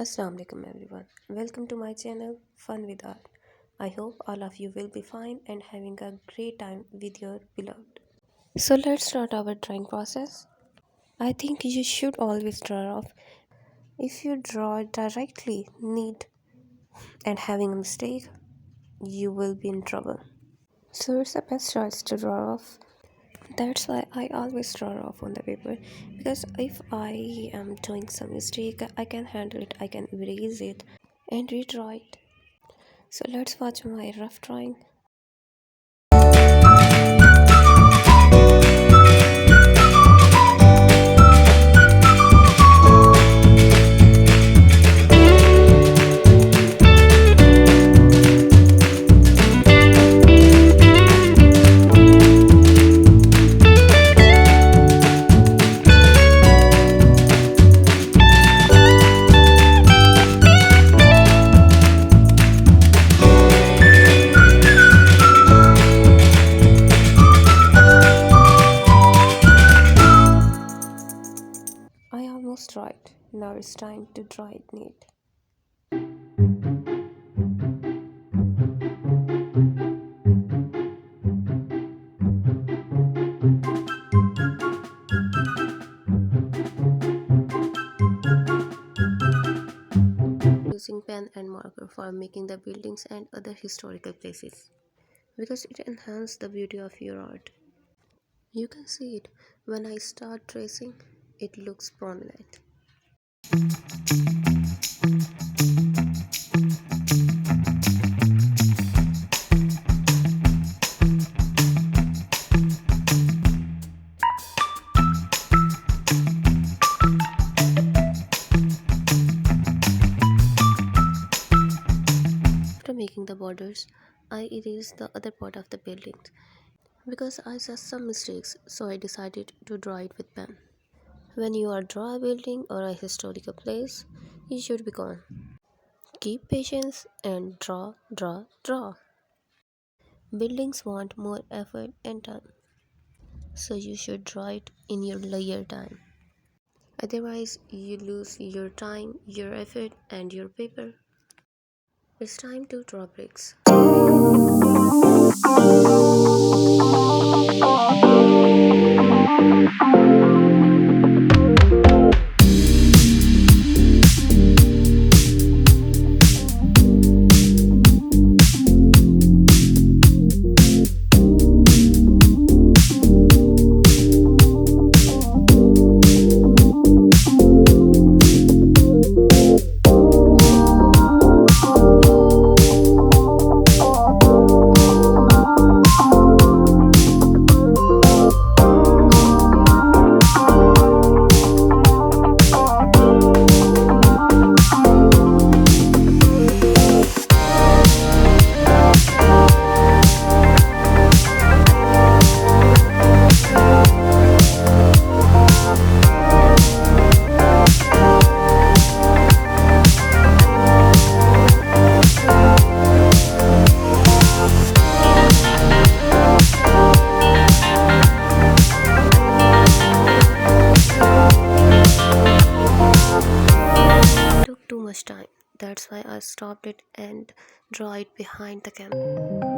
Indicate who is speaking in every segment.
Speaker 1: Assalamu alaikum everyone. Welcome to my channel Fun with Art. I hope all of you will be fine and having a great time with your beloved. So let's start our drawing process. I think you should always draw off. If you draw directly, neat and having a mistake, you will be in trouble. So it's the best choice to draw off. That's why I always draw off on the paper because if I am doing some mistake, I can handle it, I can erase it and redraw it. So let's watch my rough drawing. I almost draw it. Now it's time to draw it neat. Using pen and marker for making the buildings and other historical places because it enhances the beauty of your art. You can see it when I start tracing, it looks prominent. After making the borders, I erased the other part of the building because I saw some mistakes, so I decided to draw it with pen. When you are draw a building or a historical place, you should be calm. Keep patience and draw, draw, draw. Buildings want more effort and time, so you should draw it in your leisure time. Otherwise, you lose your time, your effort, and your paper. It's time to draw bricks. It took too much time. That's why I stopped it and draw it behind the camera.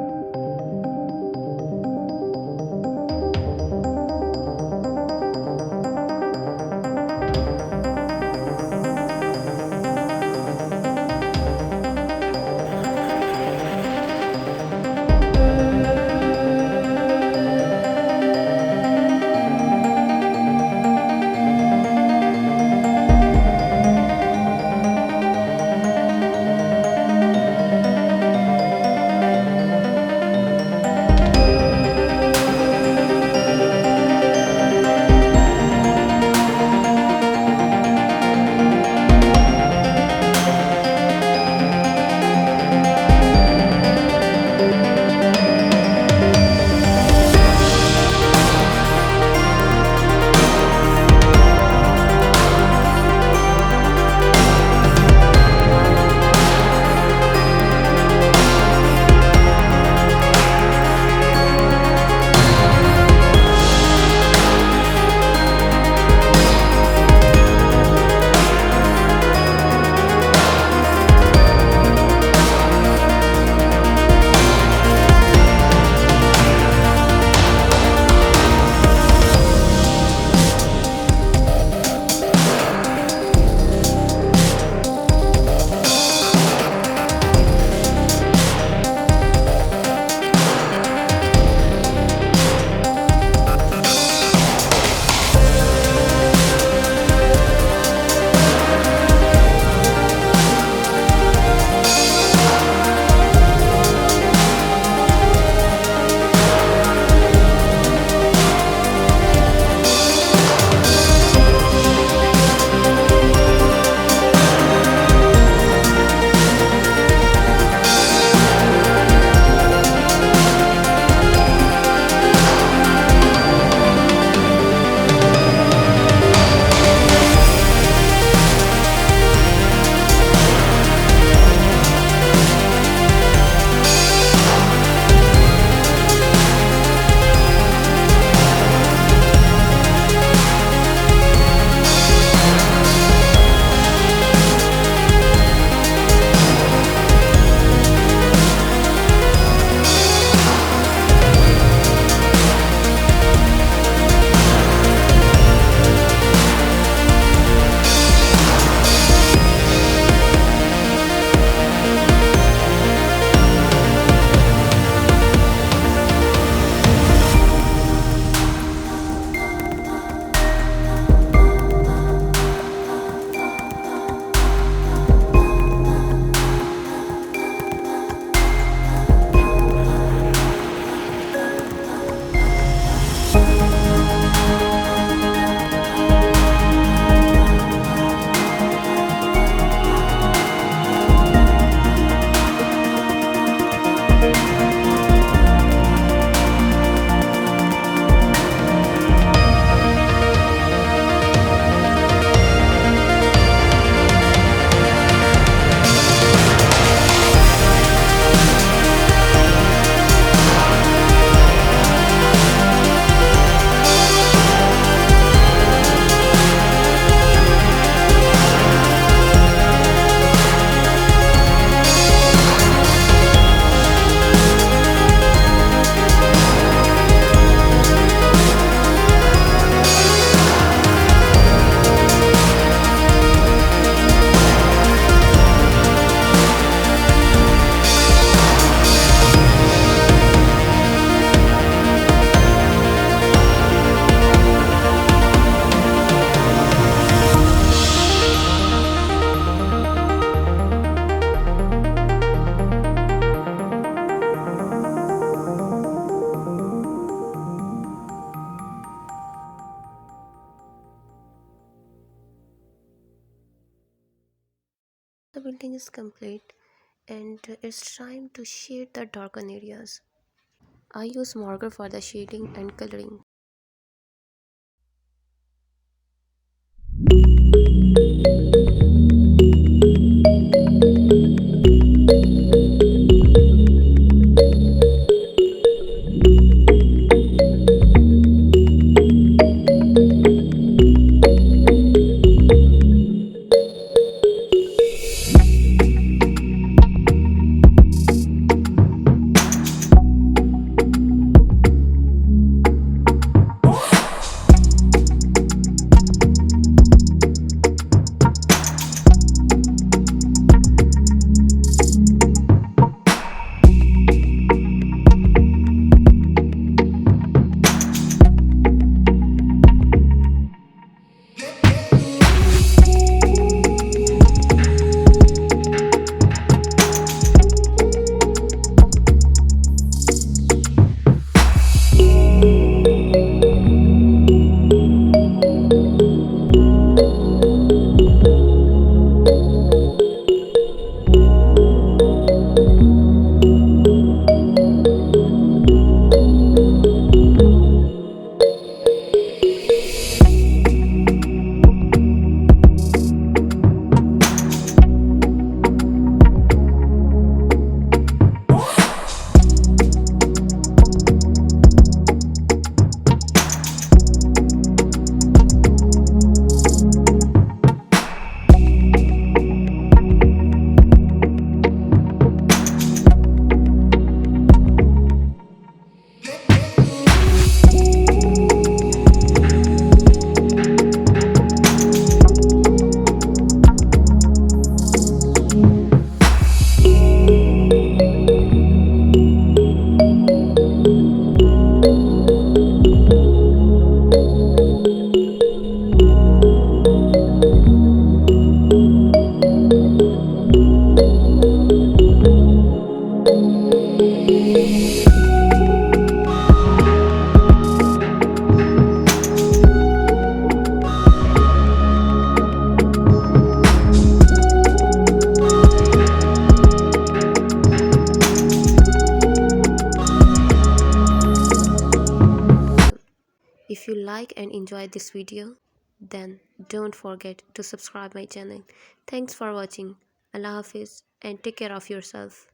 Speaker 1: The building is complete and it's time to shade the darkened areas. I use marker for the shading and coloring. If you like and enjoyed this video, then don't forget to subscribe my channel. Thanks for watching. Allah Hafiz and take care of yourself.